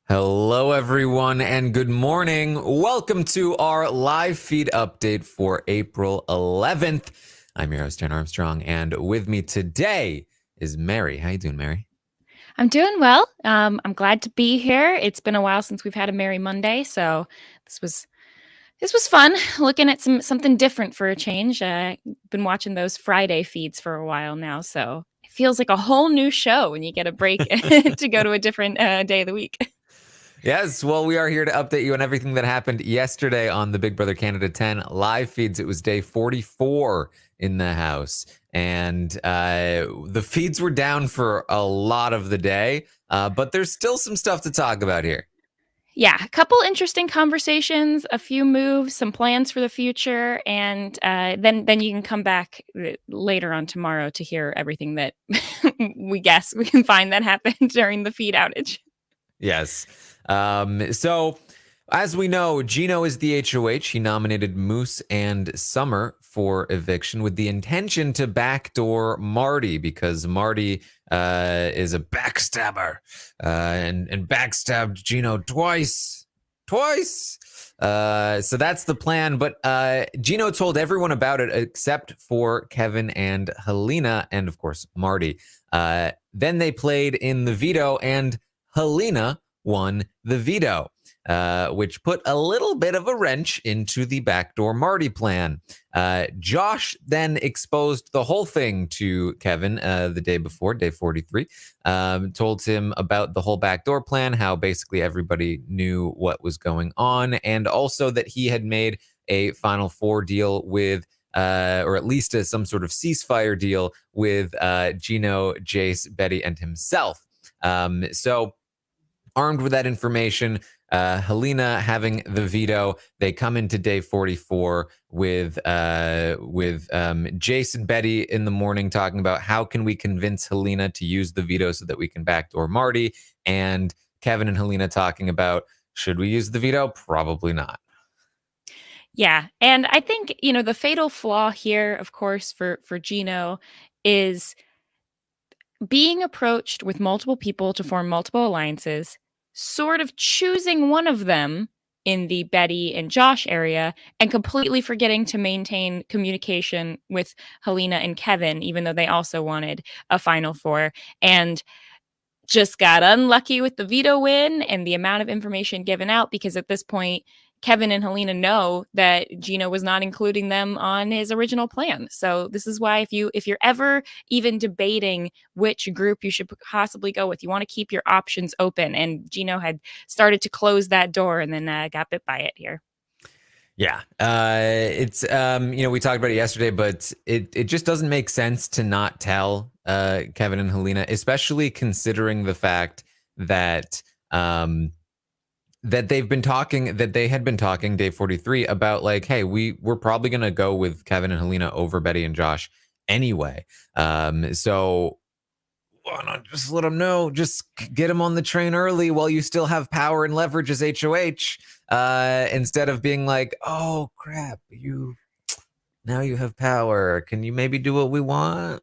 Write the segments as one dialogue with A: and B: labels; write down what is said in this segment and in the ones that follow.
A: Hello, everyone, and good morning. Welcome to our live feed update for April 11th. I'm your host, Taran Armstrong, and with me today is Mary. How you doing, Mary?
B: I'm doing well. I'm glad to be here. It's been a while since we've had a Merry Monday, so this was this was fun. Looking at something different for a change. Been watching those Friday feeds for a while now, so it feels like a whole new show when you get a break to go to a different day of the week.
A: Yes, well, we are here to update you on everything that happened yesterday on the Big Brother Canada 10 live feeds. It was day 44 in the house, and the feeds were down for a lot of the day, but there's still some stuff to talk about here.
B: Yeah, a couple interesting conversations, a few moves, some plans for the future, and then you can come back later on tomorrow to hear everything that we guess we can find that happened during the feed outage.
A: Yes. So, as we know, Gino is the HOH. He nominated Moose and Summer for eviction with the intention to backdoor Marty because Marty is a backstabber and backstabbed Gino twice. Twice. So that's the plan. But Gino told everyone about it except for Kevin and Helena and, of course, Marty. Then they played in the veto, and Helena won the veto, which put a little bit of a wrench into the backdoor Marty plan. Josh then exposed the whole thing to Kevin the day before, day 43, told him about the whole backdoor plan, how basically everybody knew what was going on, and also that he had made a Final Four deal with or at least some sort of ceasefire deal with Gino, Jace, Betty, and himself. So armed with that information, Helena having the veto, they come into day 44 with Jace and Betty in the morning talking about how can we convince Helena to use the veto so that we can backdoor Marty, and Kevin and Helena talking about should we use the veto? Probably not.
B: Yeah, and I think the fatal flaw here, of course, for Gino is being approached with multiple people to form multiple alliances, sort of choosing one of them in the Betty and Josh area and completely forgetting to maintain communication with Helena and Kevin, even though they also wanted a Final Four. And just got unlucky with the veto win and the amount of information given out because at this point, Kevin and Helena know that Gino was not including them on his original plan. So this is why if you're ever even debating which group you should possibly go with, you want to keep your options open. And Gino had started to close that door and then got bit by it here.
A: Yeah, it's we talked about it yesterday, but it just doesn't make sense to not tell Kevin and Helena, especially considering the fact that that they had been talking day 43 about like, hey, we're probably gonna go with Kevin and Helena over Betty and Josh anyway. So why not just let them know? Just get them on the train early while you still have power and leverage as HOH, instead of being like, oh crap, now you have power. Can you maybe do what we want?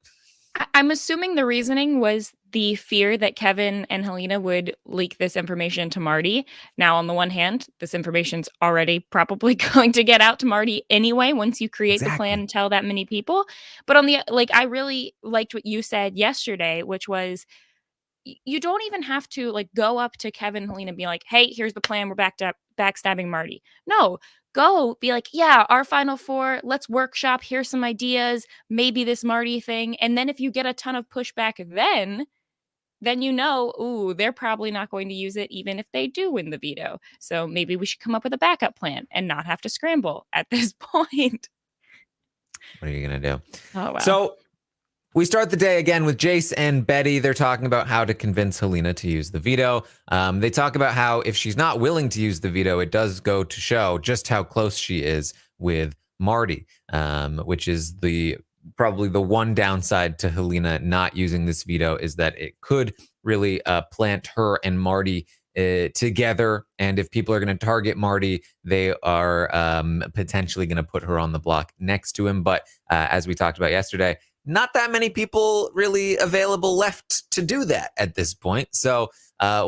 B: I'm assuming the reasoning was the fear that Kevin and Helena would leak this information to Marty. Now, on the one hand, this information's already probably going to get out to Marty anyway once you create the plan
A: Exactly.
B: and tell that many people. But I really liked what you said yesterday, which was you don't even have to like go up to Kevin and Helena and be like, "Hey, here's the plan. We're backstabbing Marty." No, go be like, "Yeah, our Final Four. Let's workshop. Here's some ideas. Maybe this Marty thing." And then if you get a ton of pushback, then ooh, they're probably not going to use it even if they do win the veto. So maybe we should come up with a backup plan and not have to scramble at this point.
A: What are you gonna do?
B: Oh wow.
A: So we start the day again with Jace and Betty. They're talking about how to convince Helena to use the veto. They talk about how if she's not willing to use the veto, it does go to show just how close she is with Marty, which is probably the one downside to Helena not using this veto is that it could really plant her and Marty together. And if people are going to target Marty, they are potentially going to put her on the block next to him. But as we talked about yesterday, not that many people really available left to do that at this point. So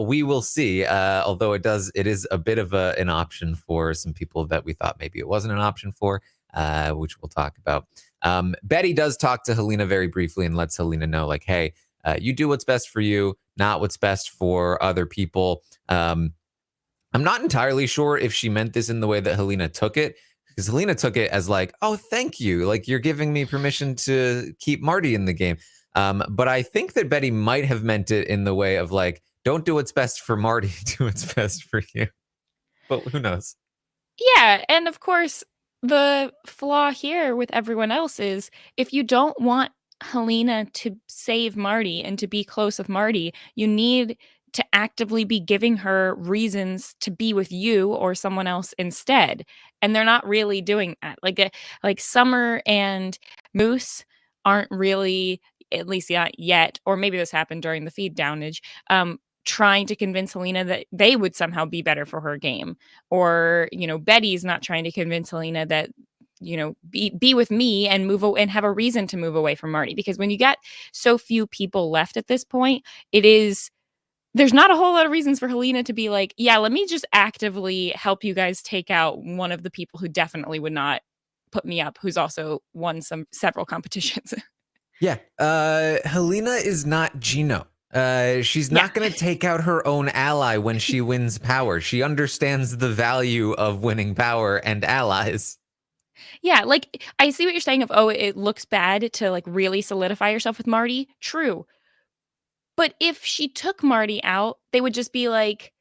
A: we will see. Although it is a bit of an option for some people that we thought maybe it wasn't an option for, which we'll talk about. Betty does talk to Helena very briefly and lets Helena know, like, hey, you do what's best for you, not what's best for other people. I'm not entirely sure if she meant this in the way that Helena took it, because Helena took it as like, oh, thank you. Like, you're giving me permission to keep Marty in the game. But I think that Betty might have meant it in the way of like, don't do what's best for Marty, do what's best for you. But who knows?
B: Yeah, and of course, the flaw here with everyone else is if you don't want Helena to save Marty and to be close with Marty, you need to actively be giving her reasons to be with you or someone else instead. And they're not really doing that. Like Summer and Moose aren't really, at least not yet, or maybe this happened during the feed downage, trying to convince Helena that they would somehow be better for her game. Or, Betty's not trying to convince Helena that, be with me and and have a reason to move away from Marty. Because when you got so few people left at this point, there's not a whole lot of reasons for Helena to be like, yeah, let me just actively help you guys take out one of the people who definitely would not put me up, who's also won several competitions.
A: Yeah. Helena is not Gino. She's
B: Yeah.
A: not going to take out her own ally when she wins power. She understands the value of winning power and allies.
B: Yeah, like, I see what you're saying of, "Oh, it looks bad to, like, really solidify yourself with Marty." True. But if she took Marty out, they would just be like,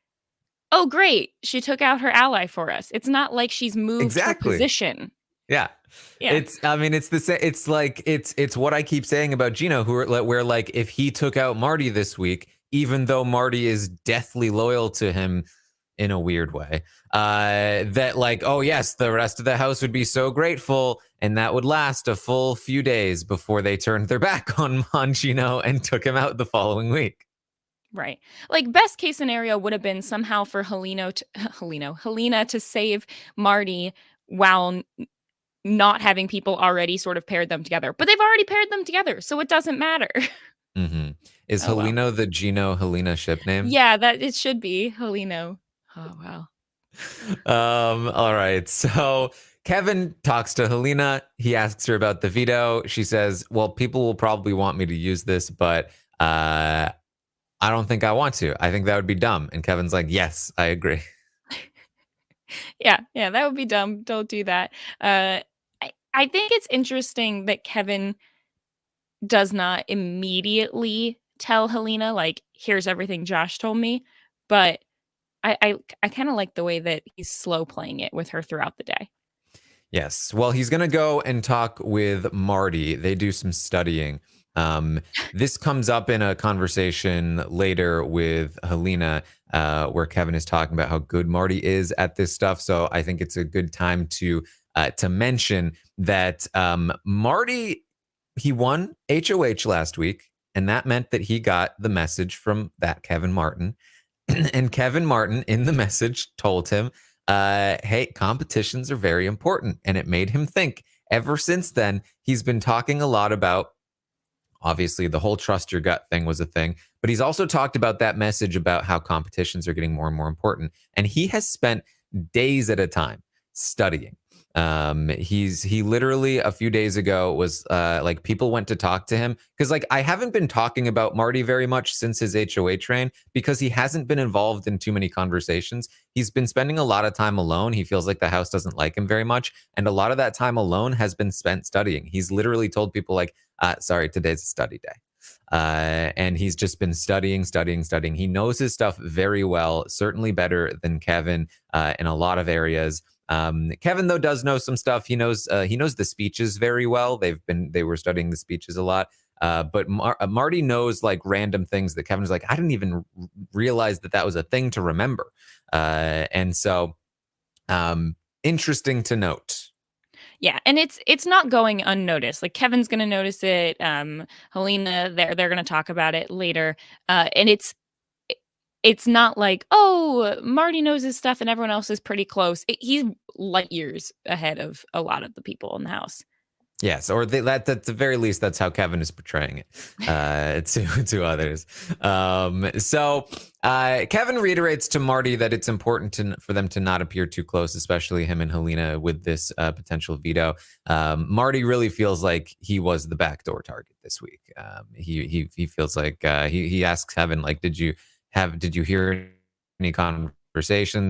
B: "Oh, great. She took out her ally for us." It's not like she's moved her
A: Exactly.
B: position.
A: Yeah.
B: Yeah.
A: I mean, it's the same. It's like, it's what I keep saying about Gino, where like, if he took out Marty this week, even though Marty is deathly loyal to him in a weird way, that like, oh yes, the rest of the house would be so grateful. And that would last a full few days before they turned their back on Gino and took him out the following week.
B: Right. Like, best case scenario would have been somehow for Helena to save Marty while not having people already sort of paired them together. But they've already paired them together, so it doesn't matter.
A: Mm-hmm. Is
B: Oh, well.
A: Helena the Gino Helena ship name?
B: Yeah, that it should be Helena. Oh, wow.
A: All right. So Kevin talks to Helena. He asks her about the veto. She says, well, people will probably want me to use this, but I don't think I want to. I think that would be dumb. And Kevin's like, yes, I agree.
B: Yeah, yeah, that would be dumb. Don't do that. I think it's interesting that Kevin does not immediately tell Helena, like, "Here's everything Josh told me," but I kinda like the way that he's slow playing it with her throughout the day.
A: Yes. Well, he's going to go and talk with Marty. They do some studying. Um, this comes up in a conversation later with Helena, where Kevin is talking about how good Marty is at this stuff. So I think it's a good time to mention that Marty, he won HOH last week, and that meant that he got the message from that Kevin Martin. And Kevin Martin in the message told him, hey, competitions are very important. And it made him think. Ever since then, he's been talking a lot about, obviously, the whole trust your gut thing was a thing, but he's also talked about that message about how competitions are getting more and more important. And he has spent days at a time studying. He literally a few days ago was like, people went to talk to him because like I haven't been talking about Marty very much since his HOA train because he hasn't been involved in too many conversations. He's been spending a lot of time alone. He feels like the house doesn't like him very much, and a lot of that time alone has been spent studying. He's literally told people like, sorry, today's a study day. And he's just been studying. He knows his stuff very well, certainly better than Kevin in a lot of areas. Kevin though does know some stuff. He knows the speeches very well. They were studying the speeches a lot. But Marty knows like random things that Kevin's like, I didn't even realize that was a thing to remember. And so interesting to note.
B: Yeah, and it's not going unnoticed. Like, Kevin's gonna notice it, Helena, they're gonna talk about it later, and it's not like, "Oh, Marty knows his stuff and everyone else is pretty close." He's light years ahead of a lot of the people in the house.
A: Yes, or at the very least, that's how Kevin is portraying it to others. Kevin reiterates to Marty that it's important for them to not appear too close, especially him and Helena with this potential veto. Marty really feels like he was the backdoor target this week. He feels like he asks Kevin, like, did you hear any conversations?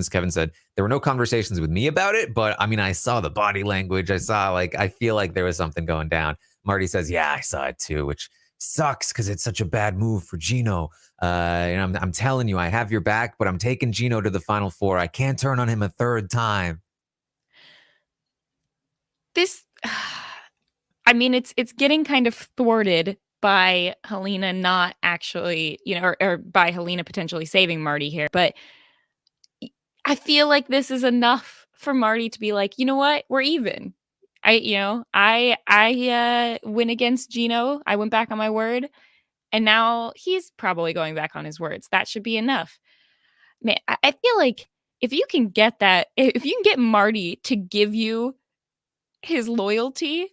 A: Kevin said there were no conversations with me about it, but I mean, I saw the body language. I feel like there was something going down. Marty says, yeah, I saw it too, which sucks because it's such a bad move for Gino. And I'm telling you, I have your back, but I'm taking Gino to the Final Four. I can't turn on him a third time.
B: This, I mean, it's getting kind of thwarted by Helena not actually, or by Helena potentially saving Marty here. But I feel like this is enough for Marty to be like, you know what, we're even. I went against Gino. I went back on my word, and now he's probably going back on his words. That should be enough. Man, I feel like if you can get Marty to give you his loyalty,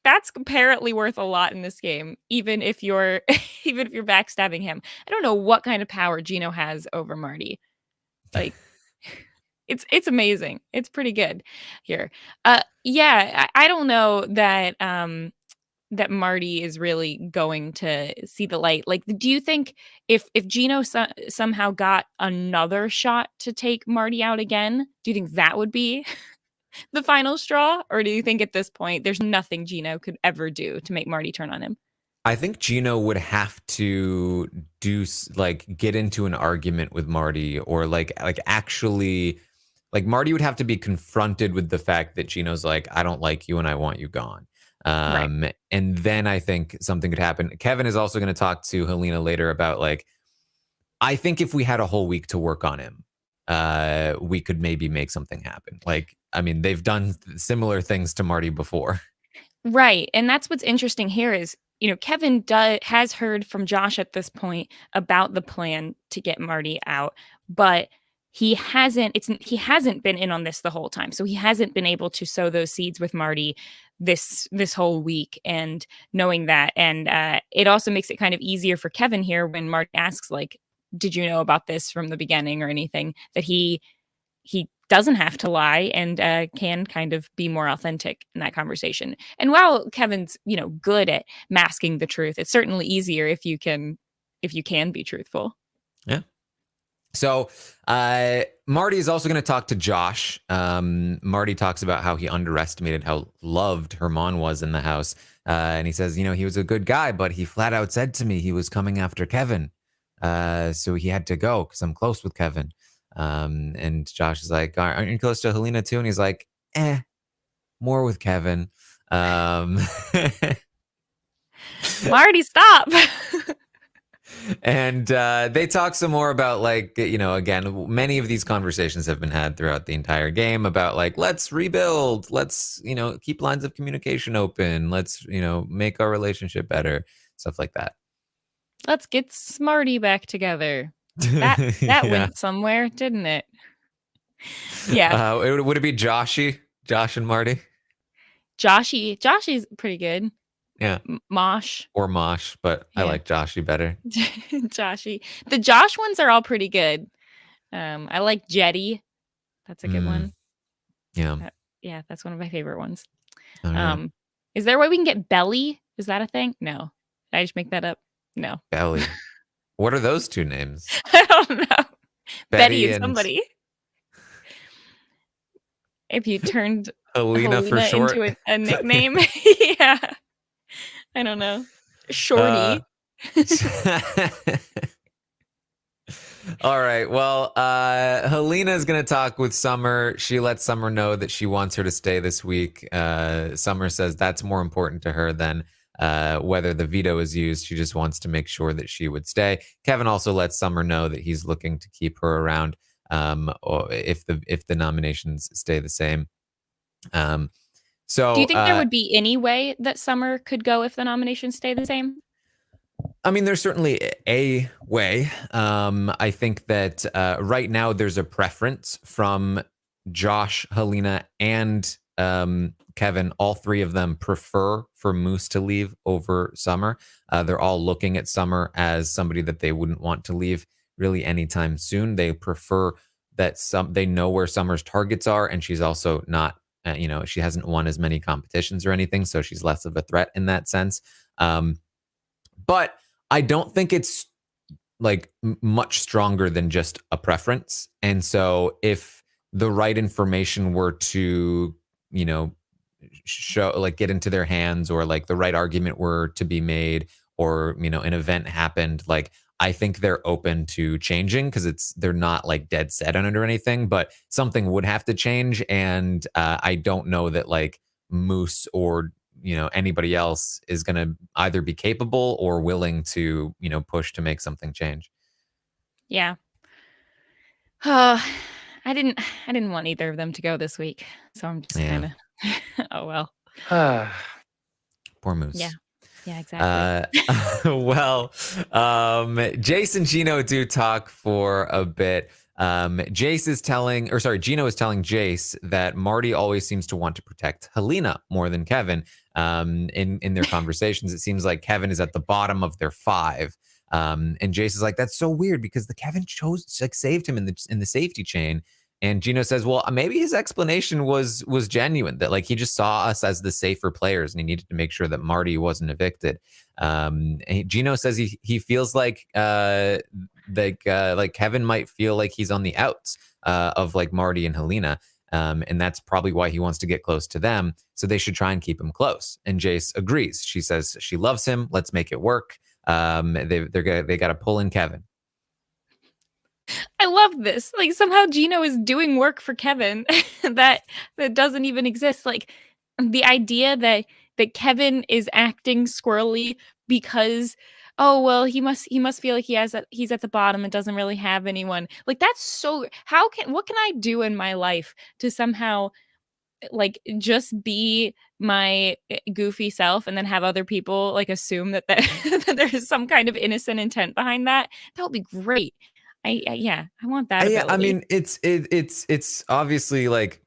B: that's apparently worth a lot in this game, even if you're even if you're backstabbing him. I don't know what kind of power Gino has over Marty. Like, it's amazing. It's pretty good here. Yeah, I don't know that that Marty is really going to see the light. Like, do you think if Gino somehow got another shot to take Marty out again, do you think that would be the final straw? Or do you think at this point there's nothing Gino could ever do to make Marty turn on him?
A: I think Gino would have to get into an argument with Marty, or actually, like, Marty would have to be confronted with the fact that Gino's like, I don't like you and I want you gone.
B: Right.
A: And then I think something could happen. Kevin is also going to talk to Helena later about, like, I think if we had a whole week to work on him, we could maybe make something happen. Like, I mean, they've done similar things to Marty before.
B: Right. And that's what's interesting here is, Kevin has heard from Josh at this point about the plan to get Marty out, but he hasn't been in on this the whole time. So he hasn't been able to sow those seeds with Marty this whole week, and knowing that. And it also makes it kind of easier for Kevin here when Marty asks, like, did you know about this from the beginning or anything, that he doesn't have to lie and can kind of be more authentic in that conversation. And while Kevin's, good at masking the truth, it's certainly easier if you can be truthful.
A: Yeah. So Marty is also going to talk to Josh. Marty talks about how he underestimated how loved Herman was in the house. And he says, he was a good guy, but he flat out said to me he was coming after Kevin. So he had to go because I'm close with Kevin. And Josh is like, aren't you close to Helena too? And he's like, more with Kevin.
B: Marty, stop.
A: And they talk some more about, like, again, many of these conversations have been had throughout the entire game about, like, let's rebuild, let's, keep lines of communication open, let's, make our relationship better, stuff like that.
B: Let's get Smarty back together. That
A: Yeah.
B: went somewhere, didn't it? Yeah.
A: Would it be Josh and Marty?
B: Joshy's pretty good.
A: Yeah.
B: Mosh.
A: Or Mosh, but yeah. I like Joshy better.
B: Joshy. The Josh ones are all pretty good. I like Jetty. That's a good one.
A: Yeah.
B: Yeah, that's one of my favorite ones.
A: Right.
B: Is there a way we can get Belly? Is that a thing? No. Did I just make that up? No.
A: Belly. What are those two names?
B: I don't know. Betty and somebody. If you turned
A: Helena for short
B: into a nickname. Yeah. I don't know. Shorty.
A: All right. Well, Helena is going to talk with Summer. She lets Summer know that she wants her to stay this week. Summer says that's more important to her than whether the veto is used. She just wants to make sure that she would stay. Kevin also lets Summer know that he's looking to keep her around or if the nominations stay the same. So
B: do you think there would be any way that Summer could go if the nominations stay the same?
A: I mean, there's certainly a way. I think that right now there's a preference from Josh, Helena, and Kevin, all three of them prefer for Moose to leave over Summer. They're all looking at Summer as somebody that they wouldn't want to leave really anytime soon. They prefer that they know where Summer's targets are, and she's also not, she hasn't won as many competitions or anything, so she's less of a threat in that sense. But I don't think it's like much stronger than just a preference. And so if the right information were to, show, like, get into their hands, or like the right argument were to be made, or, an event happened, like, I think they're open to changing, because they're not like dead set on it or anything, but something would have to change. And I don't know that like Moose or anybody else is going to either be capable or willing to push to make something change.
B: Yeah. Uh, I didn't want either of them to go this week, so I'm just
A: Yeah.
B: kind of oh well.
A: Poor Moose.
B: Yeah. Yeah, exactly.
A: Well, Jace and Gino do talk for a bit. Gino is telling Jace that Marty always seems to want to protect Helena more than Kevin. In their conversations, it seems like Kevin is at the bottom of their five. And Jace is like, that's so weird, because the Kevin saved him in the safety chain. And Gino says, well, maybe his explanation was genuine, that like he just saw us as the safer players and he needed to make sure that Marty wasn't evicted. Gino says he feels like Kevin might feel like he's on the outs of like Marty and Helena. And that's probably why he wants to get close to them. So they should try and keep him close. And Jace agrees. She says she loves him. Let's make it work. They got to pull in Kevin.
B: I love this. Like, somehow Gino is doing work for Kevin that doesn't even exist. Like, the idea that Kevin is acting squirrely because, oh well, he must feel like he's at the bottom and doesn't really have anyone. Like, that's so, what can I do in my life to somehow like just be my goofy self and then have other people like assume that that there's some kind of innocent intent behind that? That would be great. Yeah, I want that
A: Yeah, I
B: ability.
A: mean, it's obviously like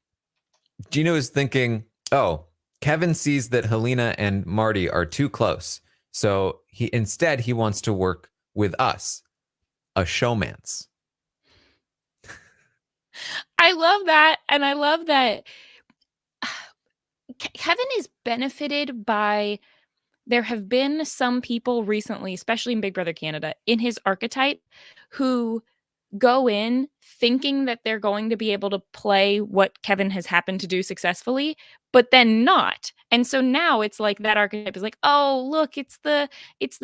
A: Gino is thinking, oh, Kevin sees that Helena and Marty are too close, so he wants to work with us, a showmance.
B: I love that, and I love that Kevin is benefited by. There have been some people recently, especially in Big Brother Canada, in his archetype, who go in thinking that they're going to be able to play what Kevin has happened to do successfully, but then not. And so now it's like that archetype is like, oh, look, it's the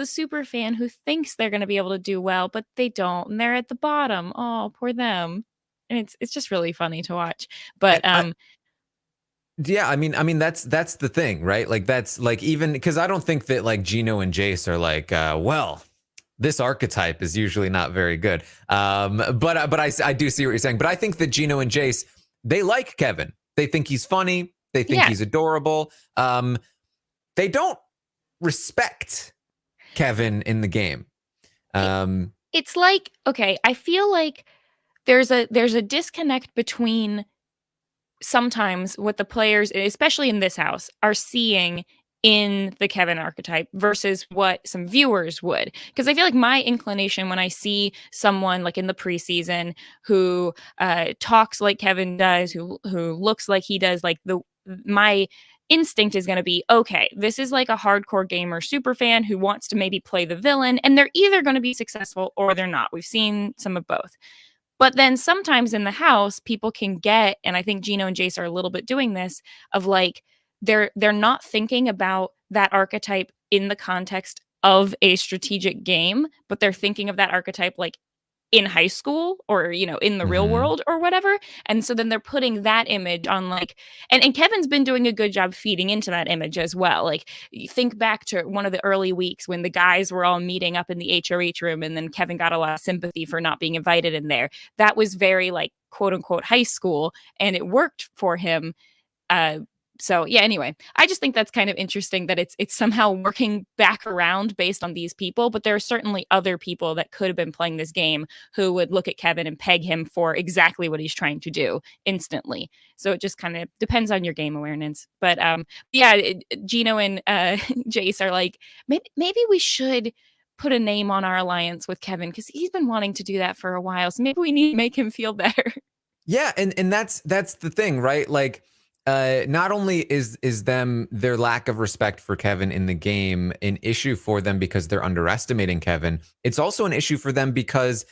B: super fan who thinks they're going to be able to do well, but they don't, and they're at the bottom. Oh, poor them. And it's just really funny to watch. But
A: Yeah, I mean that's the thing, right? Like that's like, even because I don't think that like Gino and Jace are like, well, this archetype is usually not very good. But I do see what you're saying. But I think that Gino and Jace, they like Kevin. They think he's funny. They think
B: yeah,
A: he's adorable. They don't respect Kevin in the game.
B: it's like, okay, I feel like there's a disconnect between sometimes what the players, especially in this house, are seeing in the Kevin archetype versus what some viewers would. Because I feel like my inclination when I see someone like in the preseason who talks like Kevin does, who looks like he does, like my instinct is going to be, okay, this is like a hardcore gamer super fan who wants to maybe play the villain, and they're either going to be successful or they're not. We've seen some of both. But then sometimes in the house, people can get, and I think Gino and Jace are a little bit doing this, of like they're not thinking about that archetype in the context of a strategic game, but they're thinking of that archetype like in high school or in the real
A: Mhm.
B: world or whatever. And so then they're putting that image on like, and Kevin's been doing a good job feeding into that image as well. Like, you think back to one of the early weeks when the guys were all meeting up in the HRH room, and then Kevin got a lot of sympathy for not being invited in there. That was very like quote unquote high school, and it worked for him. So yeah, anyway, I just think that's kind of interesting that it's somehow working back around based on these people, but there are certainly other people that could have been playing this game who would look at Kevin and peg him for exactly what he's trying to do instantly. So it just kind of depends on your game awareness. But yeah, Gino and Jace are like, maybe we should put a name on our alliance with Kevin because he's been wanting to do that for a while. So maybe we need to make him feel better.
A: Yeah, and that's the thing, right? Like, not only is their lack of respect for Kevin in the game an issue for them because they're underestimating Kevin, it's also an issue for them because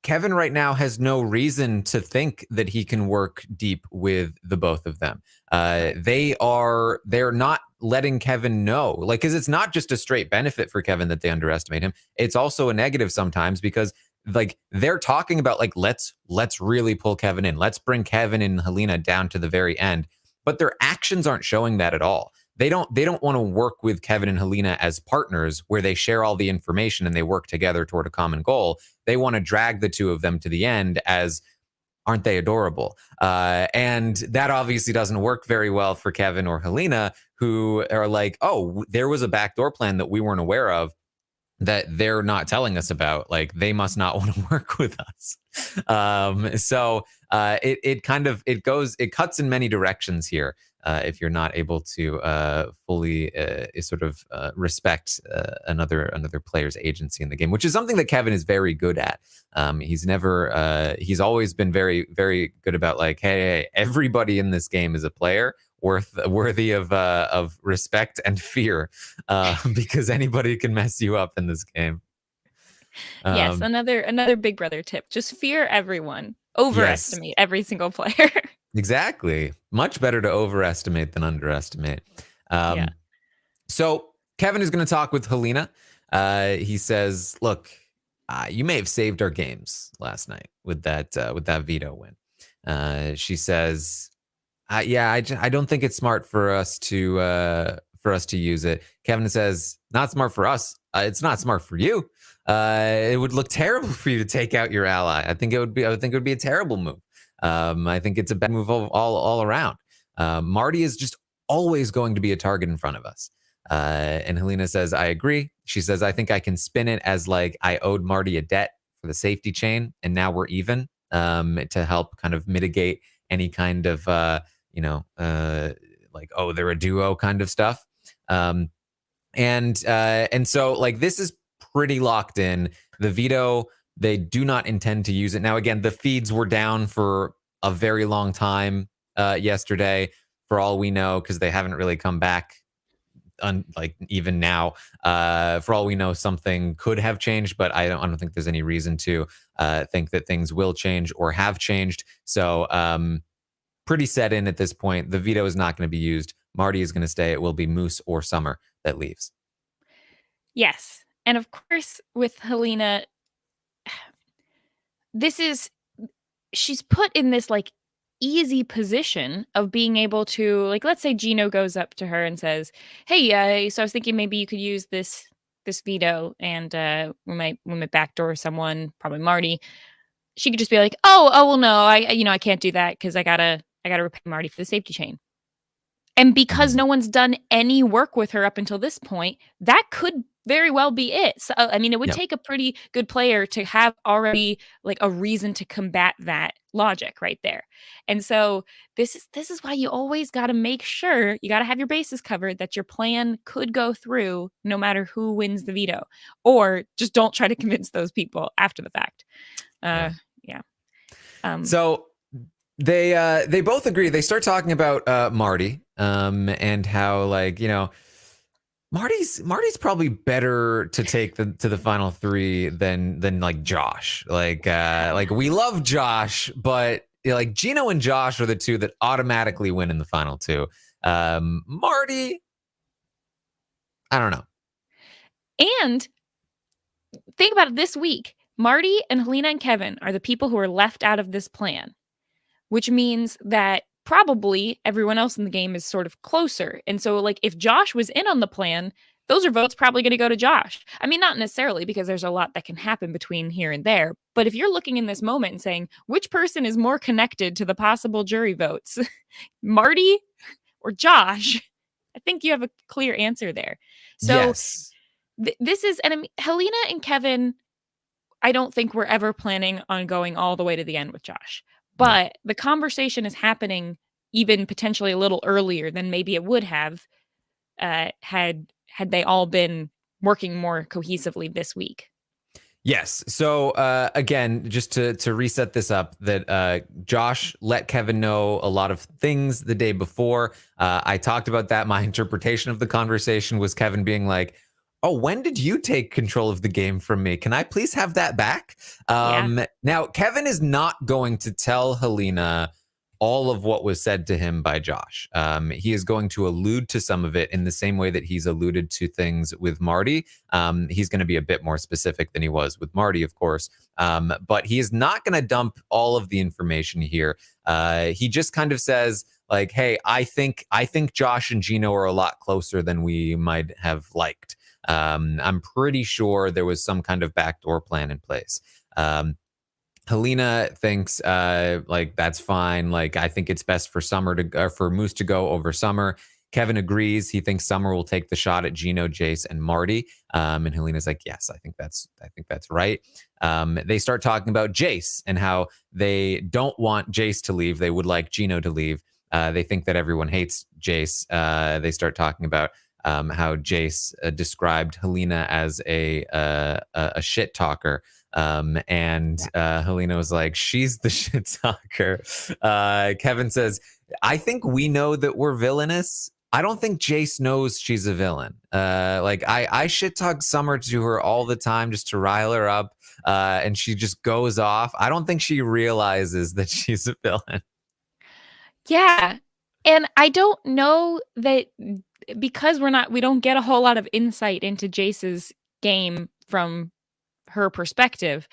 A: Kevin right now has no reason to think that he can work deep with the both of them. They're not letting Kevin know, like, because it's not just a straight benefit for Kevin that they underestimate him. It's also a negative sometimes because like they're talking about like let's really pull Kevin in. Let's bring Kevin and Helena down to the very end. But their actions aren't showing that at all. They don't want to work with Kevin and Helena as partners where they share all the information and they work together toward a common goal. They want to drag the two of them to the end as aren't they adorable? And that obviously doesn't work very well for Kevin or Helena, who are like, oh, there was a backdoor plan that we weren't aware of that they're not telling us about. Like they must not want to work with us. So it cuts in many directions here. If you're not able to fully sort of respect another player's agency in the game, which is something that Kevin is very good at. He's always been very, very good about like, hey, everybody in this game is a player worthy of respect and fear, because anybody can mess you up in this game.
B: Yes, another Big Brother tip: just fear everyone, overestimate every single player.
A: Exactly. Much better to overestimate than underestimate.
B: Yeah.
A: So Kevin is going to talk with Helena. He says, "Look, you may have saved our games last night with that veto win." She says, "Yeah, I don't think it's smart for us to use it." Kevin says, "Not smart for us. It's not smart for you. It would look terrible for you to take out your ally. I think it would be a terrible move. I think it's a bad move all around. Marty is just always going to be a target in front of us." And Helena says, "I agree." She says, "I think I can spin it as like I owed Marty a debt for the safety chain, and now we're even, to help kind of mitigate any kind of like, oh, they're a duo kind of stuff." And so like this is pretty locked in. The veto, they do not intend to use it. Now, again, the feeds were down for a very long time yesterday, for all we know, because they haven't really come back. Like even now, for all we know, something could have changed, but I don't think there's any reason to think that things will change or have changed. So pretty set in at this point. The veto is not going to be used. Marty is going to stay. It will be Moose or Summer that leaves.
B: Yes. And of course, with Helena, she's put in this like easy position of being able to, like, let's say Gino goes up to her and says, "Hey, so I was thinking maybe you could use this veto, and we might backdoor someone, probably Marty." She could just be like, "Oh, well, no, I can't do that because I gotta repay Marty for the safety chain." And because no one's done any work with her up until this point, that could very well be it. So, I mean, it would take a pretty good player to have already like a reason to combat that logic right there. And so this is why you always got to make sure you got to have your bases covered, that your plan could go through no matter who wins the veto, or just don't try to convince those people after the fact. Yeah.
A: So they both agree. They start talking about Marty, and how, like, Marty's probably better to take to the final three than like Josh. Like we love Josh, but like Gino and Josh are the two that automatically win in the final two. Marty, I don't know.
B: And think about it this week. Marty and Helena and Kevin are the people who are left out of this plan, which means that probably everyone else in the game is sort of closer. And so, like, if Josh was in on the plan, those are votes probably going to go to Josh. I mean, not necessarily, because there's a lot that can happen between here and there. But if you're looking in this moment and saying, which person is more connected to the possible jury votes, Marty or Josh? I think you have a clear answer there. So
A: Yes.
B: this is, and I mean, Helena and Kevin, I don't think we're ever planning on going all the way to the end with Josh.
A: No.
B: But the conversation is happening even potentially a little earlier than maybe it would have had they all been working more cohesively this week.
A: Yes. So again, just to reset this up, that Josh let Kevin know a lot of things the day before. I talked about that. My interpretation of the conversation was Kevin being like, "Oh, when did you take control of the game from me? Can I please have that back?"
B: Yeah.
A: Now, Kevin is not going to tell Helena all of what was said to him by Josh. He is going to allude to some of it in the same way that he's alluded to things with Marty. He's going to be a bit more specific than he was with Marty, of course. But he is not going to dump all of the information here. He just kind of says, like, "Hey, I think Josh and Gino are a lot closer than we might have liked. I'm pretty sure there was some kind of backdoor plan in place." Helena thinks like that's fine. Like, I think it's best for for Moose to go over Summer. Kevin agrees. He thinks Summer will take the shot at Gino, Jace, and Marty. And Helena's like, yes, I think that's right. They start talking about Jace and how they don't want Jace to leave. They would like Gino to leave. They think that everyone hates Jace. They start talking about how Jace described Helena as a shit talker. And Helena was like, "She's the shit talker." Kevin says, "I think we know that we're villainous. I don't think Jace knows she's a villain. Like I shit talk Summer to her all the time just to rile her up, and she just goes off. I don't think she realizes that she's a villain."
B: Yeah. And I don't know that because we don't get a whole lot of insight into Jace's game from her perspective.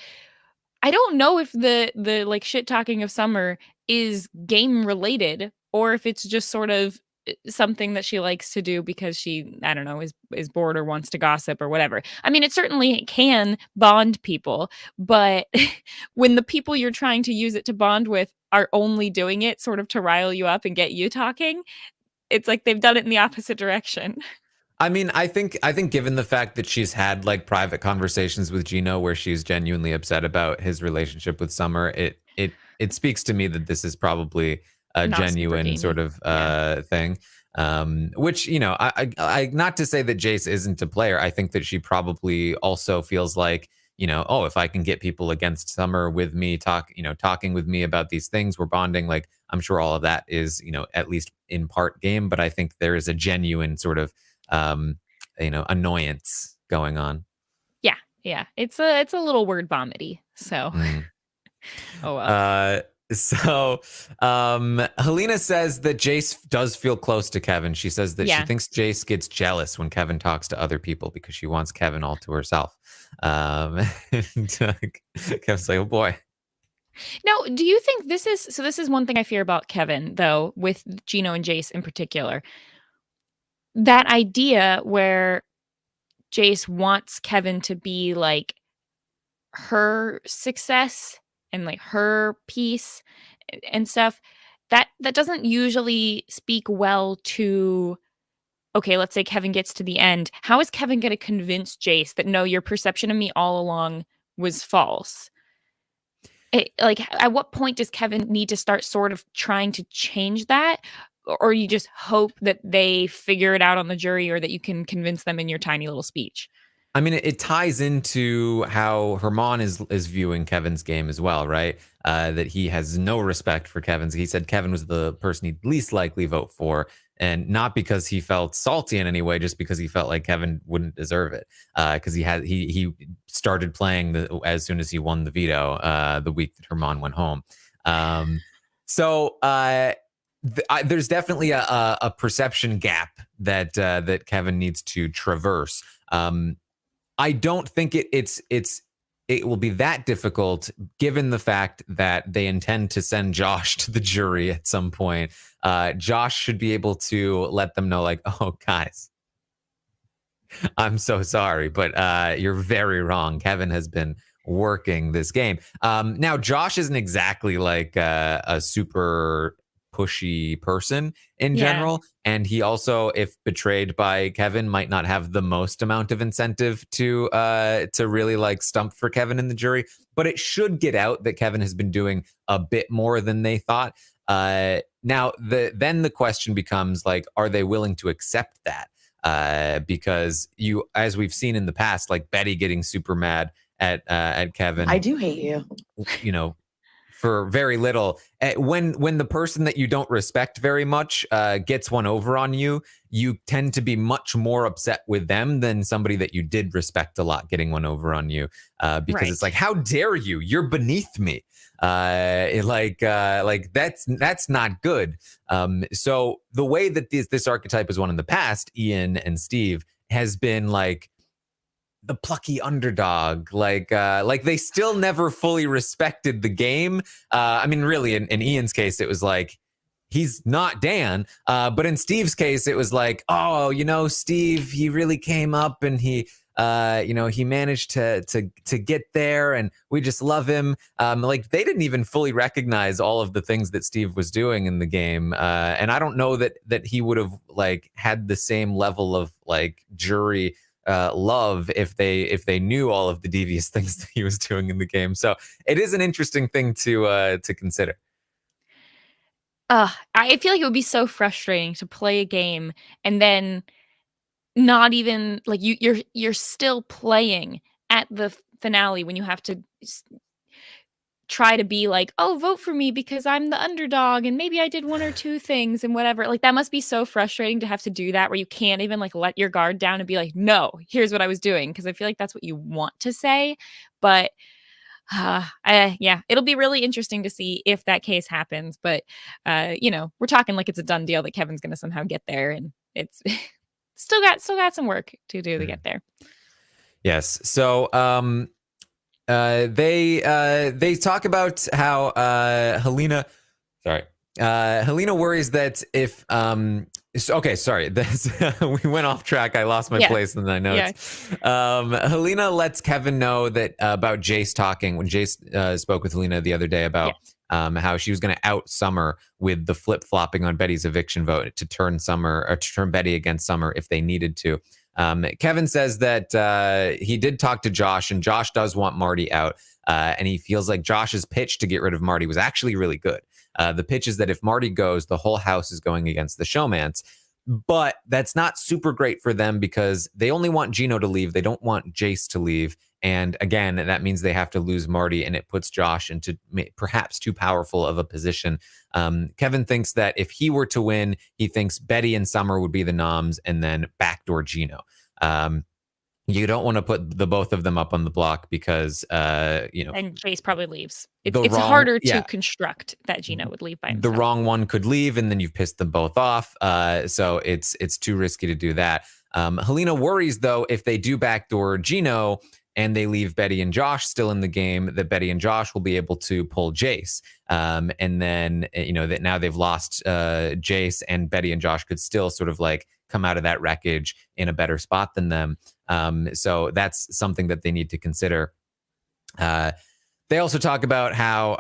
B: I don't know if the like shit talking of Summer is game related or if it's just sort of something that she likes to do because she, I don't know, is bored or wants to gossip or whatever. I mean, it certainly can bond people, but when the people you're trying to use it to bond with are only doing it sort of to rile you up and get you talking, it's like they've done it in the opposite direction.
A: I mean, I think given the fact that she's had like private conversations with Gino where she's genuinely upset about his relationship with Summer, it speaks to me that this is probably a
B: Not super
A: genuine sort
B: gamey.
A: of
B: Yeah.
A: thing. Which, you know, I not to say that Jace isn't a player. I think that she probably also feels like, you know, oh, if I can get people against Summer with me, talking with me about these things, we're bonding. Like, I'm sure all of that is, you know, at least in part game, but I think there is a genuine sort of um, annoyance going on.
B: Yeah. Yeah. It's a little word vomity. So,
A: Mm.
B: oh well.
A: Uh, so Helena says that Jace does feel close to Kevin. She says that she
B: Yeah.
A: thinks Jace gets jealous when Kevin talks to other people because she wants Kevin all to herself. And Kevin's like, "Oh boy."
B: Now, do you think this is one thing I fear about Kevin, though, with Gino and Jace in particular. That idea where Jace wants Kevin to be like her success and like her peace and stuff, that doesn't usually speak well to, okay, let's say Kevin gets to the end. How is Kevin going to convince Jace that no, your perception of me all along was false? Like, at what point does Kevin need to start sort of trying to change that? Or you just hope that they figure it out on the jury or that you can convince them in your tiny little speech?
A: I mean, it ties into how Herman is viewing Kevin's game as well, right? That he has no respect for Kevin's. He said Kevin was the person he'd least likely vote for, and not because he felt salty in any way, just because he felt like Kevin wouldn't deserve it. Because he started playing as soon as he won the veto the week that Herman went home. So there's definitely a perception gap that Kevin needs to traverse. I don't think it will be that difficult given the fact that they intend to send Josh to the jury at some point. Josh should be able to let them know, like, "Oh, guys, I'm so sorry, but you're very wrong. Kevin has been working this game." Now, Josh isn't exactly like a super pushy person in
B: Yeah.
A: general. And he also, if betrayed by Kevin, might not have the most amount of incentive to really like stump for Kevin in the jury. But it should get out that Kevin has been doing a bit more than they thought. Now, then the question becomes like, are they willing to accept that? Because as we've seen in the past, like Betty getting super mad at Kevin.
C: I do hate you.
A: You know, for very little. When the person that you don't respect very much gets one over on you, you tend to be much more upset with them than somebody that you did respect a lot getting one over on you, because it's like, how dare you? You're beneath me. Like that's not good. So the way that this archetype is won in the past, Ian and Steve, has been like the plucky underdog, like they still never fully respected the game. I mean, really, in Ian's case, it was like, he's not Dan. But in Steve's case, it was like, oh, Steve, he really came up and he managed to get there, and we just love him. Like they didn't even fully recognize all of the things that Steve was doing in the game. And I don't know that he would have like had the same level of like jury love if they knew all of the devious things that he was doing in the game. So it is an interesting thing to consider.
B: I feel like it would be so frustrating to play a game and then not even like you're still playing at the finale when you have to try to be like, oh, vote for me because I'm the underdog and maybe I did one or two things and whatever. Like that must be so frustrating to have to do that, where you can't even like let your guard down and be like, no, here's what I was doing, because I feel like that's what you want to say. But yeah, it'll be really interesting to see if that case happens. But we're talking like it's a done deal that Kevin's going to somehow get there, and it's still got some work to do to get there.
A: Yes. So they talk about how Helena worries that if okay, sorry, we went off track. I lost my place in the notes. Helena lets Kevin know that about Jace talking when Jace spoke with Helena the other day about how she was going to out Summer with the flip-flopping on Betty's eviction vote to turn Betty against Summer if they needed to. Kevin says that he did talk to Josh, and Josh does want Marty out. And he feels like Josh's pitch to get rid of Marty was actually really good. The pitch is that if Marty goes, the whole house is going against the showmance. But that's not super great for them because they only want Gino to leave. They don't want Jace to leave. And again, that means they have to lose Marty, and it puts Josh into perhaps too powerful of a position. Kevin thinks that if he were to win, he thinks Betty and Summer would be the noms, and then backdoor Gino. You don't want to put the both of them up on the block because, and
B: Jace probably leaves. It's harder to construct that Gino would leave by himself.
A: The wrong one could leave, and then you've pissed them both off. So it's too risky to do that. Helena worries, though, if they do backdoor Gino and they leave Betty and Josh still in the game, that Betty and Josh will be able to pull Jace. And then, that now they've lost Jace, and Betty and Josh could still sort of like come out of that wreckage in a better spot than them. So that's something that they need to consider. They also talk about how,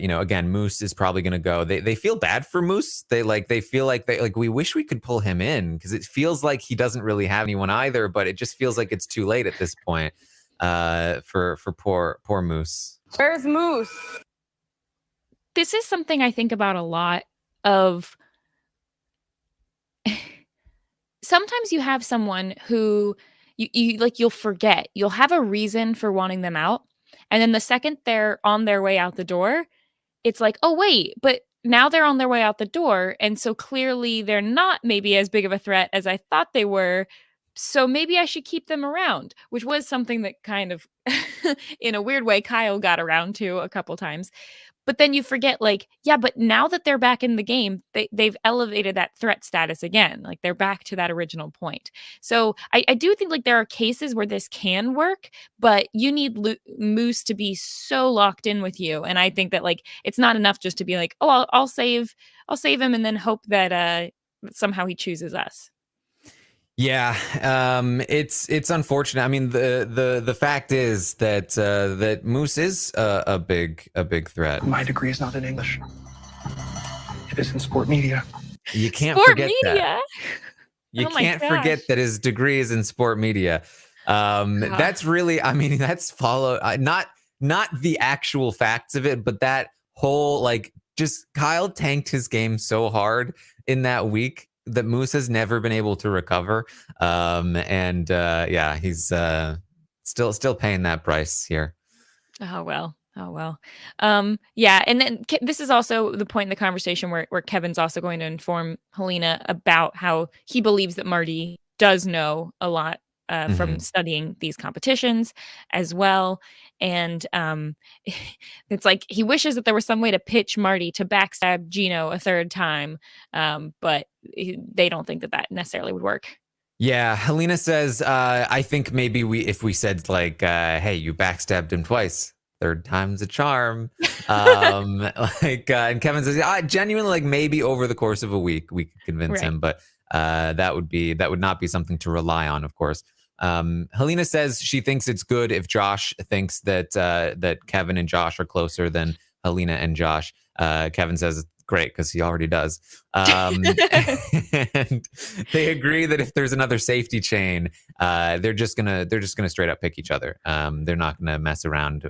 A: again, Moose is probably going to go. They feel bad for Moose. They feel like we wish we could pull him in because it feels like he doesn't really have anyone either, but it just feels like it's too late at this point for poor Moose.
C: Where's Moose?
B: This is something I think about a lot of. Sometimes you have someone who you'll forget. You'll have a reason for wanting them out. And then the second they're on their way out the door, it's like, oh, wait, but now they're on their way out the door. And so clearly they're not maybe as big of a threat as I thought they were. So maybe I should keep them around, which was something that kind of, in a weird way, Kyle got around to a couple times. But then you forget, but now that they're back in the game, they've elevated that threat status again. Like they're back to that original point. So I do think there are cases where this can work, but you need Moose to be so locked in with you. And I think that it's not enough just to be like, oh, I'll save him and then hope that somehow he chooses us.
A: Yeah, it's unfortunate. I mean, the fact is that Moose is a big threat.
D: My degree is not in English.
C: is in sport media.
A: You can't
B: Sport
A: forget that.
B: media.
A: You
B: Oh my
A: can't
B: gosh.
A: forget that his degree is in sport media. That's really, I mean, that's not the actual facts of it, but that whole, like, just Kyle tanked his game so hard in that week that Moose has never been able to recover. Yeah, he's still paying that price here.
B: Oh well. Oh well. Yeah, and then this is also the point in the conversation where Kevin's also going to inform Helena about how he believes that Marty does know a lot from studying these competitions as well. And it's like he wishes that there was some way to pitch Marty to backstab Gino a third time, but they don't think that that necessarily would work.
A: Yeah, Helena says, I think maybe if we said like, hey, you backstabbed him twice, third time's a charm. And Kevin says, genuinely, like maybe over the course of a week we could convince him, but that would not be something to rely on, of course. Helena says she thinks it's good if Josh thinks that that Kevin and Josh are closer than Helena and Josh. Kevin says great because he already does. And they agree that if there's another safety chain, they're just gonna straight up pick each other. They're not gonna mess around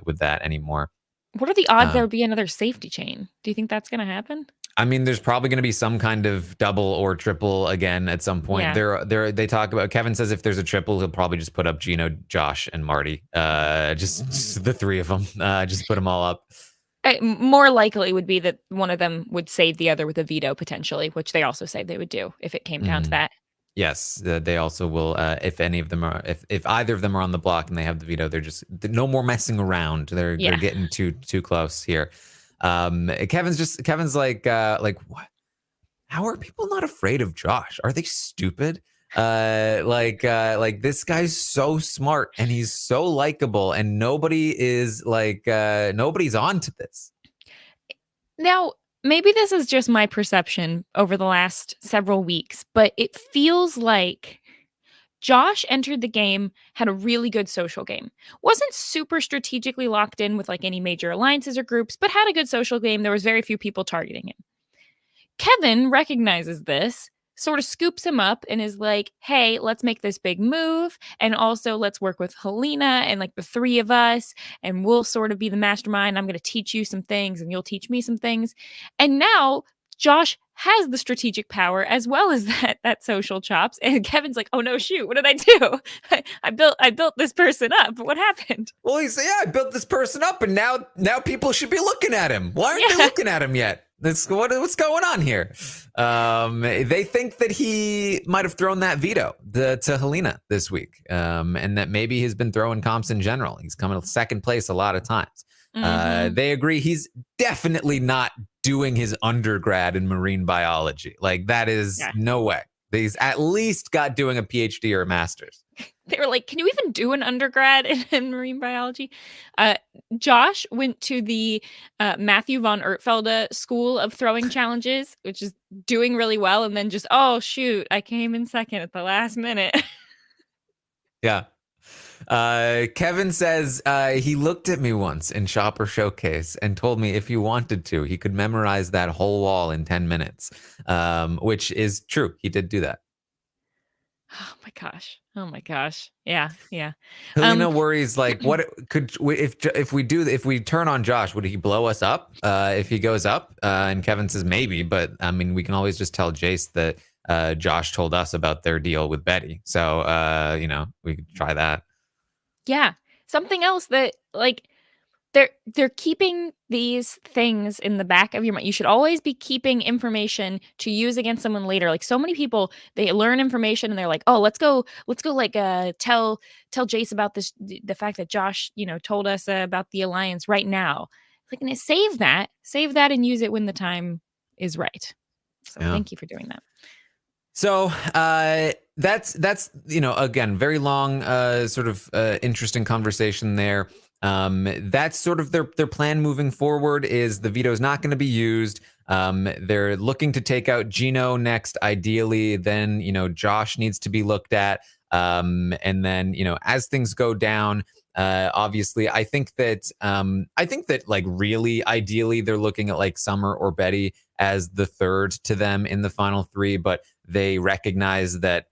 A: with that anymore.
B: What are the odds there would be another safety chain? Do you think that's gonna happen?
A: I mean, there's probably going to be some kind of double or triple again at some point.
B: Yeah.
A: They talk about, Kevin says if there's a triple, he'll probably just put up Gino, Josh, and Marty. Just the three of them. Just put them all up.
B: More likely would be that one of them would save the other with a veto potentially, which they also say they would do if it came down to that.
A: Yes, they also will. If any of them are, if either of them are on the block and they have the veto, they're no more messing around. They're getting too close here. Kevin's like what? How are people not afraid of Josh? Are they stupid? Like this guy's so smart and he's so likable and nobody is like nobody's onto this.
B: Now, maybe this is just my perception over the last several weeks, but it feels like Josh entered the game, had a really good social game. Wasn't super strategically locked in with like any major alliances or groups, but had a good social game. There was very few people targeting him. Kevin recognizes this, sort of scoops him up and is like, hey, let's make this big move. And also let's work with Helena and like the three of us, and we'll sort of be the mastermind. I'm going to teach you some things and you'll teach me some things. And now Josh has the strategic power as well as that social chops. And Kevin's like, oh no, shoot, what did I do? I built this person up. What happened?
A: Well, he's I built this person up and now people should be looking at him. Why aren't they looking at him yet? What's going on here? They think that he might have thrown that veto to Helena this week, and that maybe he's been throwing comps in general. He's coming second place a lot of times. They agree he's definitely not doing his undergrad in marine biology. Like that is no way. He's at least got doing a PhD or a master's.
B: They were like, can you even do an undergrad in marine biology? Josh went to the Matthew von Ertfelde School of Throwing Challenges, which is doing really well. And then just, oh, shoot, I came in second at the last minute.
A: Yeah. Kevin says he looked at me once in Shopper Showcase and told me if he wanted to, he could memorize that whole wall in 10 minutes, which is true. He did do that.
B: Oh my gosh. Oh my gosh. Yeah. Yeah.
A: Helena worries like what if we turn on Josh, would he blow us up if he goes up? And Kevin says maybe, but I mean, we can always just tell Jace that Josh told us about their deal with Betty. So, we could try that.
B: Yeah. Something else that like they're keeping these things in the back of your mind. You should always be keeping information to use against someone later. Like so many people, they learn information and they're like, oh, let's go like tell Jace about this, the fact that Josh, told us about the alliance right now. Like, and save that and use it when the time is right. So thank you for doing that.
A: So that's again, very long, sort of interesting conversation there. That's sort of their plan moving forward is the veto is not going to be used. They're looking to take out Gino next, ideally. Then, Josh needs to be looked at. And then, as things go down, obviously, I think that like really ideally they're looking at like Summer or Betty as the third to them in the final three, but they recognize that,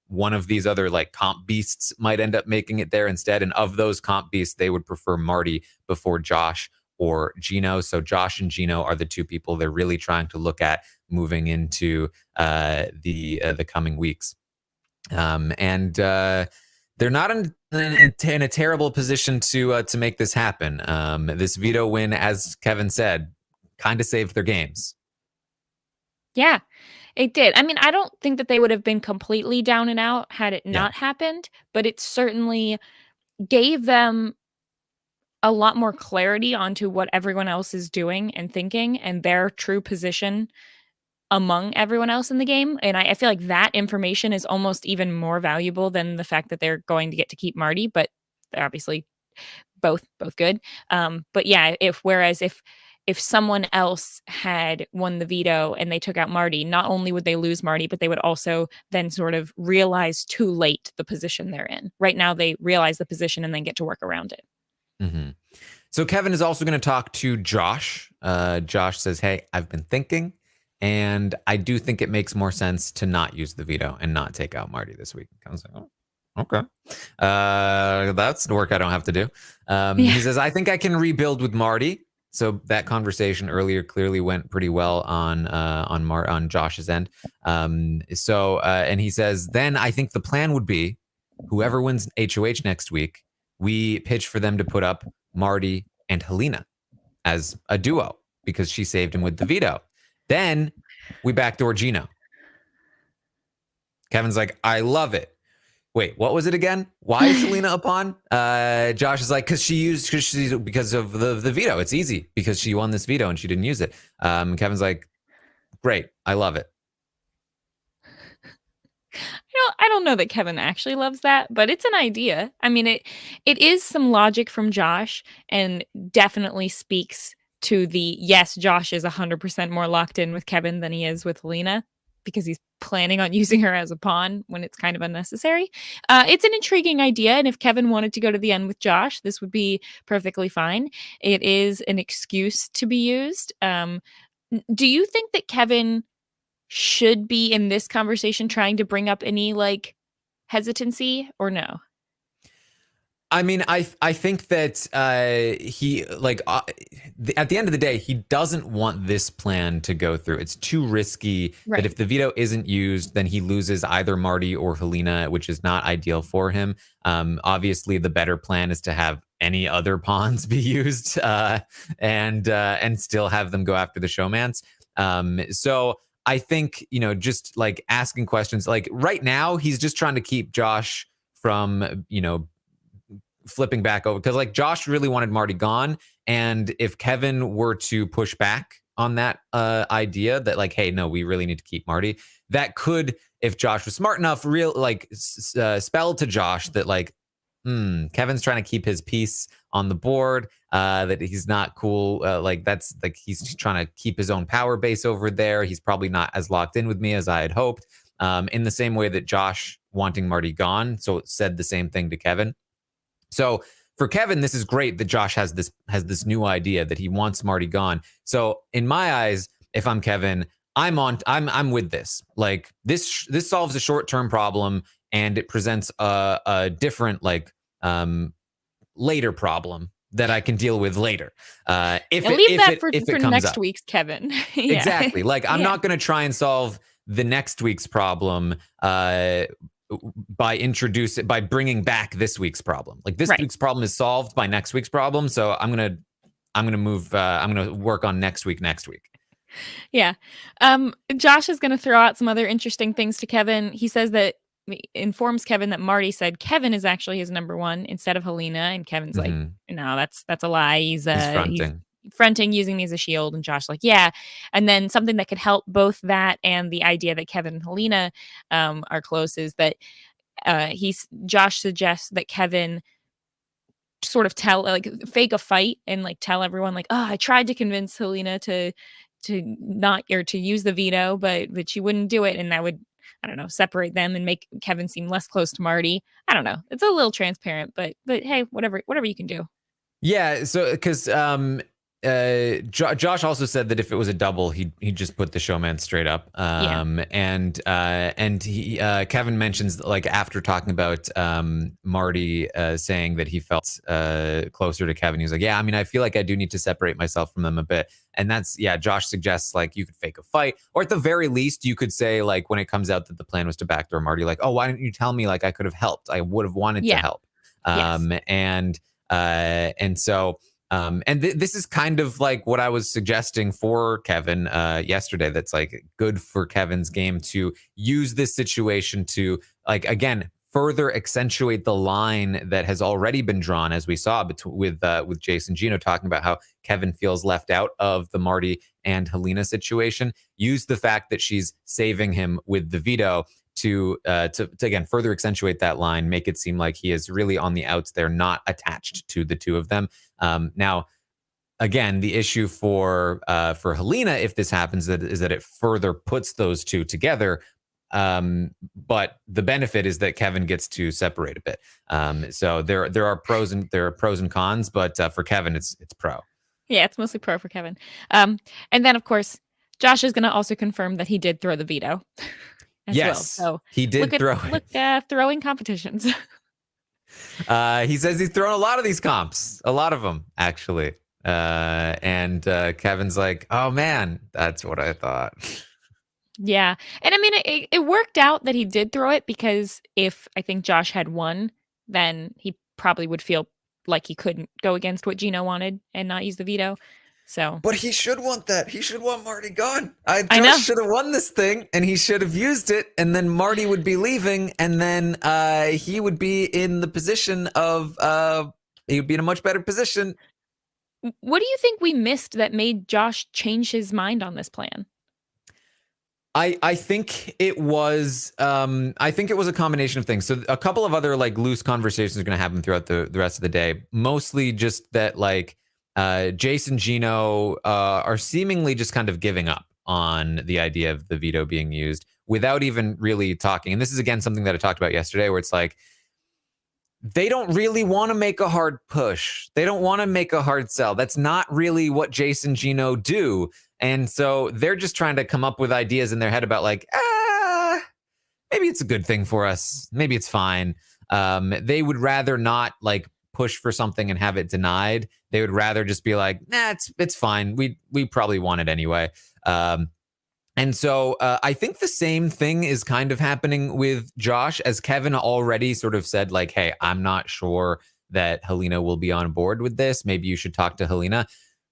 A: one of these other like comp beasts might end up making it there instead. And of those comp beasts, they would prefer Marty before Josh or Gino. So Josh and Gino are the two people they're really trying to look at moving into the coming weeks. And they're not in a terrible position to make this happen. This veto win, as Kevin said, kind of saved their games.
B: Yeah, it did. I mean, I don't think that they would have been completely down and out had it
A: Yeah.
B: not happened, but it certainly gave them a lot more clarity onto what everyone else is doing and thinking and their true position among everyone else in the game. And I feel like that information is almost even more valuable than the fact that they're going to get to keep Marty, but they're obviously both good. But yeah, if someone else had won the veto and they took out Marty, not only would they lose Marty, but they would also then sort of realize too late the position they're in. Right now, they realize the position and then get to work around it.
A: Mm-hmm. So Kevin is also going to talk to Josh. Josh says, "Hey, I've been thinking, and I do think it makes more sense to not use the veto and not take out Marty this week." Kevin's like, "Oh, okay. That's the work I don't have to do." He says, "I think I can rebuild with Marty." So that conversation earlier clearly went pretty well on Josh's end. And he says, "Then I think the plan would be whoever wins HOH next week, we pitch for them to put up Marty and Helena as a duo because she saved him with the veto. Then we backdoor Gino." Kevin's like, "I love it. Wait, what was it again? Why is Helena a pawn?" Josh is like, because of the veto. It's easy because she won this veto and she didn't use it. Kevin's like, "Great. I love it."
B: I don't know that Kevin actually loves that, but it's an idea. I mean, it is some logic from Josh and definitely speaks to the yes, Josh is 100% more locked in with Kevin than he is with Helena because he's planning on using her as a pawn when it's kind of unnecessary. It's an intriguing idea, and if Kevin wanted to go to the end with Josh, this would be perfectly fine. It is an excuse to be used. Do you think that Kevin should be in this conversation trying to bring up any like hesitancy or no?
A: I mean, I think that he at the end of the day, he doesn't want this plan to go through. It's too risky.
B: Right.
A: That if the veto isn't used, then he loses either Marty or Helena, which is not ideal for him. Obviously, the better plan is to have any other pawns be used and still have them go after the showmance. So I think, just like asking questions, like right now, he's just trying to keep Josh from, flipping back over because like Josh really wanted Marty gone. And if Kevin were to push back on that idea that like, hey, no, we really need to keep Marty, that could, if Josh was smart enough, spell to Josh that like, Kevin's trying to keep his piece on the board, that he's not cool. That's like he's trying to keep his own power base over there. He's probably not as locked in with me as I had hoped. In the same way that Josh wanting Marty gone, so it said the same thing to Kevin. So for Kevin, this is great that Josh has this new idea that he wants Marty gone. So in my eyes, if I'm Kevin, I'm with this. Like this solves a short-term problem and it presents a different later problem that I can deal with later.
B: Leave that for next
A: up.
B: week's Kevin.
A: Yeah. Exactly. Like I'm not going to try and solve the next week's problem by bringing back this week's problem. Like this week's problem is solved by next week's problem. So I'm going to work on next week.
B: Yeah. Josh is going to throw out some other interesting things to Kevin. He says that informs Kevin that Marty said Kevin is actually his number one instead of Helena. And Kevin's like, no, that's a lie. He's fronting, using me as a shield. And Josh like, yeah. And then something that could help both that and the idea that Kevin and Helena are close is that Josh suggests that Kevin sort of fake a fight and like tell everyone like, oh, I tried to convince Helena to not or to use the veto, but she wouldn't do it. And that would, I don't know, separate them and make Kevin seem less close to Marty. I don't know. It's a little transparent, but hey, whatever you can do.
A: Yeah. So, because Josh also said that if it was a double, he'd just put the showman straight up.
B: Yeah.
A: And he Kevin mentions, like, after talking about Marty saying that he felt closer to Kevin, he's like, yeah, I mean, I feel like I do need to separate myself from them a bit. And that's, yeah, Josh suggests, like, you could fake a fight, or at the very least you could say, like, when it comes out that the plan was to backdoor Marty, like, oh, why didn't you tell me? Like, I could have helped. I would have wanted to
B: Yeah.
A: help.
B: Yes.
A: And so this is kind of like what I was suggesting for Kevin yesterday. That's like good for Kevin's game, to use this situation to, like, again, further accentuate the line that has already been drawn, as we saw with Jace and Gino talking about how Kevin feels left out of the Marty and Helena situation. Use the fact that she's saving him with the veto to again further accentuate that line, make it seem like he is really on the outs there, not attached to the two of them. Now, again, the issue for Helena, if this happens, is that it further puts those two together. But the benefit is that Kevin gets to separate a bit. So there are pros and cons, but for Kevin, it's pro.
B: Yeah, it's mostly pro for Kevin. And then, of course, Josh is going to also confirm that he did throw the veto as well.
A: Yes,
B: So
A: he did throw it.
B: Throwing competitions.
A: He says he's thrown a lot of these comps, a lot of them, actually. And Kevin's like, oh, man, that's what I thought.
B: Yeah. And I mean, it worked out that he did throw it, because if I think Josh had won, then he probably would feel like he couldn't go against what Gino wanted and not use the veto. So,
A: but he should want that. He should want Marty gone.
B: I know.
A: Josh should have won this thing, and he should have used it, and then Marty would be leaving, and then he would be in the position of he would be in a much better position.
B: What do you think we missed that made Josh change his mind on this plan?
A: I think it was a combination of things. So a couple of other, like, loose conversations are going to happen throughout the rest of the day. Mostly just that, like, Jace and Gino are seemingly just kind of giving up on the idea of the veto being used without even really talking. And this is, again, something that I talked about yesterday, where it's like, they don't really want to make a hard push. They don't want to make a hard sell. That's not really what Jace and Gino do. And so they're just trying to come up with ideas in their head about, like, maybe it's a good thing for us. Maybe it's fine. They would rather not, like, push for something and have it denied. They would rather just be like, nah, it's fine. We probably want it anyway. And so I think the same thing is kind of happening with Josh, as Kevin already sort of said, like, hey, I'm not sure that Helena will be on board with this. Maybe you should talk to Helena.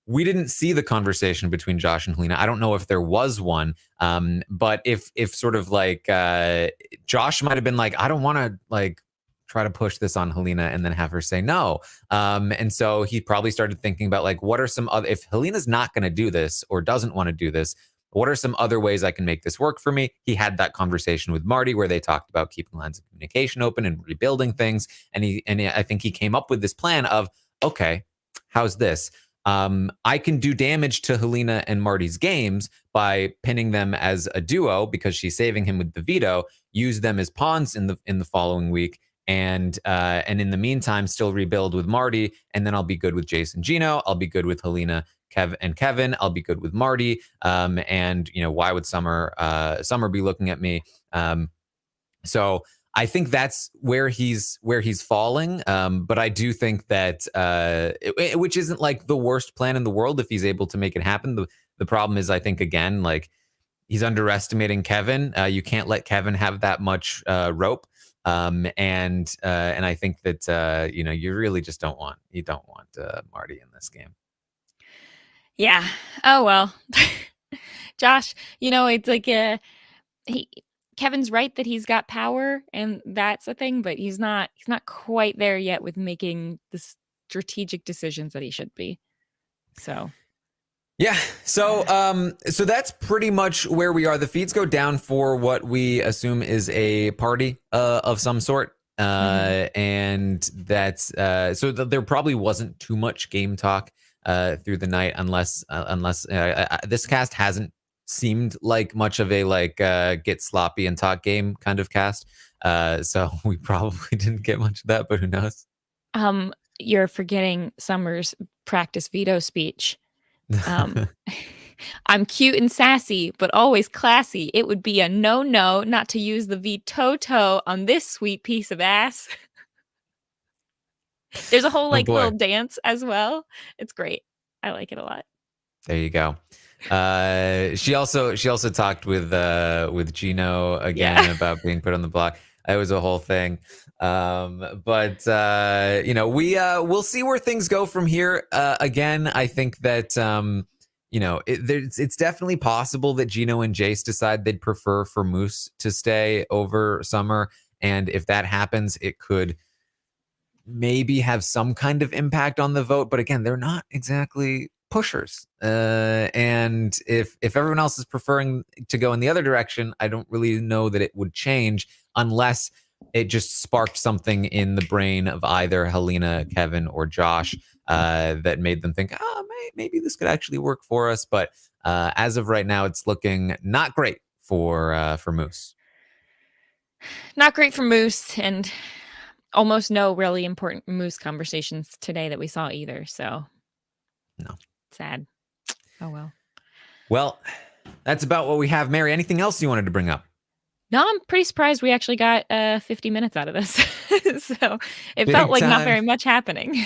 A: We didn't see the conversation between Josh and Helena. I don't know if there was one. But if sort of like Josh might have been like, I don't want to, like, try to push this on Helena and then have her say no. And so he probably started thinking about, like, what are some other, if Helena's not going to do this or doesn't want to do this, what are some other ways I can make this work for me? He had that conversation with Marty where they talked about keeping lines of communication open and rebuilding things. And I think he came up with this plan of, okay, how's this? I can do damage to Helena and Marty's games by pinning them as a duo, because she's saving him with the veto. Use them as pawns in the following week, and in the meantime, still rebuild with Marty, and then I'll be good with Jace and Gino. I'll be good with Helena, Kevin. I'll be good with Marty. And why would Summer be looking at me? So I think that's where he's falling. But I do think that which isn't, like, the worst plan in the world if he's able to make it happen. The problem is, I think, again, like, he's underestimating Kevin. You can't let Kevin have that much rope. And I think that you really just don't want Marty in this game.
B: Yeah. Oh, well. Josh, it's like Kevin's right that he's got power, and that's a thing, but he's not quite there yet with making the strategic decisions that he should be. So
A: yeah. So that's pretty much where we are. The feeds go down for what we assume is a party of some sort. And that's so there probably wasn't too much game talk through the night, unless this cast hasn't seemed like much of a, like, get sloppy and talk game kind of cast. So we probably didn't get much of that, but who knows?
B: You're forgetting Summer's practice veto speech. Um, I'm cute and sassy, but always classy. It would be a no-no not to use the Veto on this sweet piece of ass. There's a whole
A: Oh
B: like little
A: boy.
B: dance as well. It's great. I like it a lot.
A: There you go. She also talked with Gino again
B: Yeah.
A: about being put on the block. It was a whole thing. But we'll see where things go from here. Again, I think that it's definitely possible that Gino and Jace decide they'd prefer for Moose to stay over Summer, and if that happens, it could maybe have some kind of impact on the vote. But again, they're not exactly pushers. And if everyone else is preferring to go in the other direction, I don't really know that it would change unless it just sparked something in the brain of either Helena, Kevin, or Josh that made them think, maybe this could actually work for us. But as of right now, it's looking not great for Moose.
B: Not great for Moose, and almost no really important Moose conversations today that we saw either. So
A: No.
B: sad. Oh well.
A: Well, that's about what we have. Mary, anything else you wanted to bring up?
B: No, I'm pretty surprised we actually got 50 minutes out of this. So it felt
A: Big
B: like not
A: time.
B: very much happening.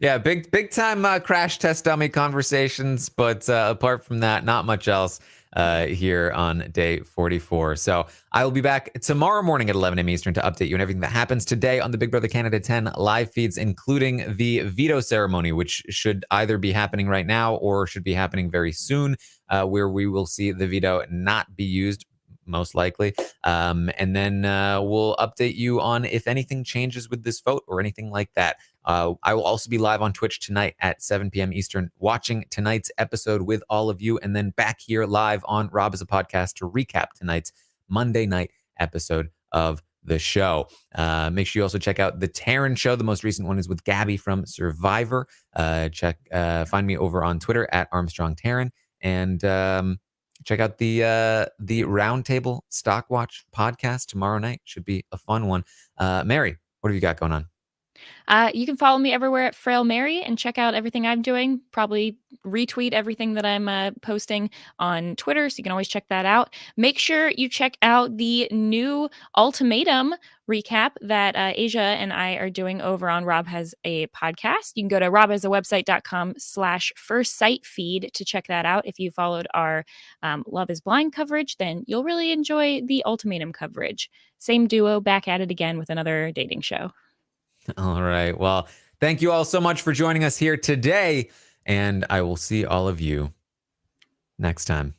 A: Yeah, big time crash test dummy conversations, but apart from that, not much else here on day 44. So I will be back tomorrow morning at 11 a.m. Eastern to update you on everything that happens today on the Big Brother Canada 10 live feeds, including the veto ceremony, which should either be happening right now or should be happening very soon, where we will see the veto not be used, most likely. And then we'll update you on if anything changes with this vote or anything like that. I will also be live on Twitch tonight at 7 p.m. Eastern, watching tonight's episode with all of you, and then back here live on Rob as a Podcast to recap tonight's Monday night episode of the show. Make sure you also check out the Taran show. The most recent one is with Gabby from Survivor. Find me over on Twitter at Armstrong Taran, and check out the Roundtable Stock Watch podcast tomorrow night. Should be a fun one. Mary, what have you got going on?
B: You can follow me everywhere at Frail Mary and check out everything I'm doing. Probably retweet everything that I'm posting on Twitter, so you can always check that out. Make sure you check out the new Ultimatum recap that Asia and I are doing over on Rob Has a Podcast. You can go to robhasawebsite.com/first sight feed to check that out. If you followed our Love is Blind coverage, then you'll really enjoy the Ultimatum coverage. Same duo back at it again with another dating show.
A: All right. Well, thank you all so much for joining us here today, and I will see all of you next time.